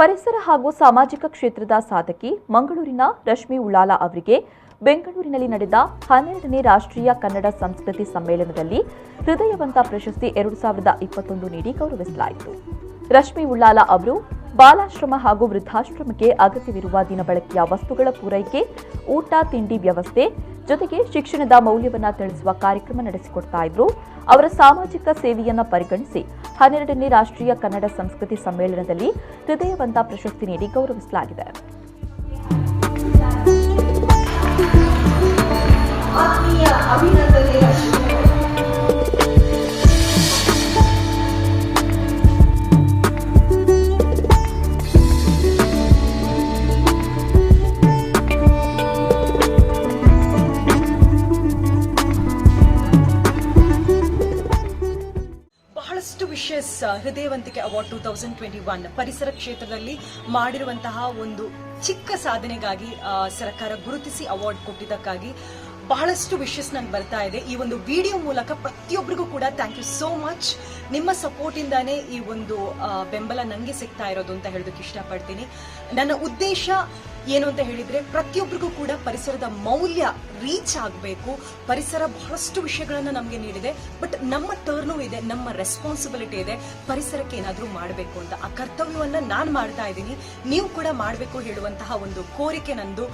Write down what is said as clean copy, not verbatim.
ಪರಿಸರ ಹಾಗೂ ಸಾಮಾಜಿಕ ಕ್ಷೇತ್ರದ ಸಾಧಕಿ ಮಂಗಳೂರಿನ ರಶ್ಮಿ ಉಳ್ಳಾಲ ಅವರಿಗೆ ಬೆಂಗಳೂರಿನಲ್ಲಿ ನಡೆದ 12ನೇ ರಾಷ್ಟ್ರೀಯ ಕನ್ನಡ ಸಂಸ್ಕೃತಿ ಸಮ್ಮೇಳನದಲ್ಲಿ ಹೃದಯವಂತ ಪ್ರಶಸ್ತಿ 2021 ನೀಡಿ ಗೌರವಿಸಲಾಯಿತು. ರಶ್ಮಿ ಉಳ್ಳಾಲ ಅವರು ಬಾಲಾಶ್ರಮ ಹಾಗೂ ವೃದ್ಧಾಶ್ರಮಕ್ಕೆ ಅಗತ್ಯವಿರುವ ದಿನಬಳಕೆಯ ವಸ್ತುಗಳ ಪೂರೈಕೆ, ಊಟ ತಿಂಡಿ ವ್ಯವಸ್ಥೆ ಜೊತೆಗೆ ಶಿಕ್ಷಣದ ಮೌಲ್ಯವನ್ನು ತಿಳಿಸುವ ಕಾರ್ಯಕ್ರಮ ನಡೆಸಿಕೊಡ್ತಾ ಇದ್ರು. ಅವರ ಸಾಮಾಜಿಕ ಸೇವೆಯನ್ನು ಪರಿಗಣಿಸಿ 12ನೇ ರಾಷ್ಟ್ರೀಯ ಕನ್ನಡ ಸಂಸ್ಕೃತಿ ಸಮ್ಮೇಳನದಲ್ಲಿ ಹೃದಯವಂತ ಪ್ರಶಸ್ತಿ ನೀಡಿ ಗೌರವಿಸಲಾಗಿದೆ. ಬಹಳಷ್ಟು ವಿಶೇಷ ಹೃದಯವಂತಿಕೆ ಅವಾರ್ಡ್ 2021 ಪರಿಸರ ಕ್ಷೇತ್ರದಲ್ಲಿ ಮಾಡಿರುವಂತಹ ಒಂದು ಚಿಕ್ಕ ಸಾಧನೆಗಾಗಿ ಸರ್ಕಾರ ಗುರುತಿಸಿ ಅವಾರ್ಡ್ ಕೊಟ್ಟಿದ್ದಕ್ಕಾಗಿ ಬಹಳಷ್ಟು ವಿಶಸ್ ನಂಗೆ ಬರ್ತಾ ಇದೆ. ಈ ಒಂದು ವಿಡಿಯೋ ಮೂಲಕ ಪ್ರತಿಯೊಬ್ಬರಿಗೂ ಕೂಡ ಥ್ಯಾಂಕ್ ಯು ಸೋ ಮಚ್. ನಿಮ್ಮ ಸಪೋರ್ಟ್ ಇಂದಾನೇ ಈ ಒಂದು ಬೆಂಬಲ ನಂಗೆ ಸಿಗ್ತಾ ಇರೋದು ಅಂತ ಹೇಳೋದಕ್ಕೆ ಇಷ್ಟಪಡ್ತೀನಿ. ನನ್ನ ಉದ್ದೇಶ ಏನು ಅಂತ ಹೇಳಿದ್ರೆ ಪ್ರತಿಯೊಬ್ಬರಿಗೂ ಕೂಡ ಪರಿಸರದ ಮೌಲ್ಯ ರೀಚ್ ಆಗಬೇಕು. ಪರಿಸರ ಬಹಳಷ್ಟು ವಿಷಯಗಳನ್ನ ನಮಗೆ ನೀಡಿದೆ, ಬಟ್ ನಮ್ಮ ಟರ್ನು ಇದೆ, ನಮ್ಮ ರೆಸ್ಪಾನ್ಸಿಬಿಲಿಟಿ ಇದೆ ಪರಿಸರಕ್ಕೆ ಏನಾದ್ರೂ ಮಾಡಬೇಕು ಅಂತ. ಆ ಕರ್ತವ್ಯವನ್ನ ನಾನು ಮಾಡ್ತಾ ಇದ್ದೀನಿ, ನೀವು ಕೂಡ ಮಾಡಬೇಕು ಹೇಳುವಂತಹ ಒಂದು ಕೋರಿಕೆ ನಂದು.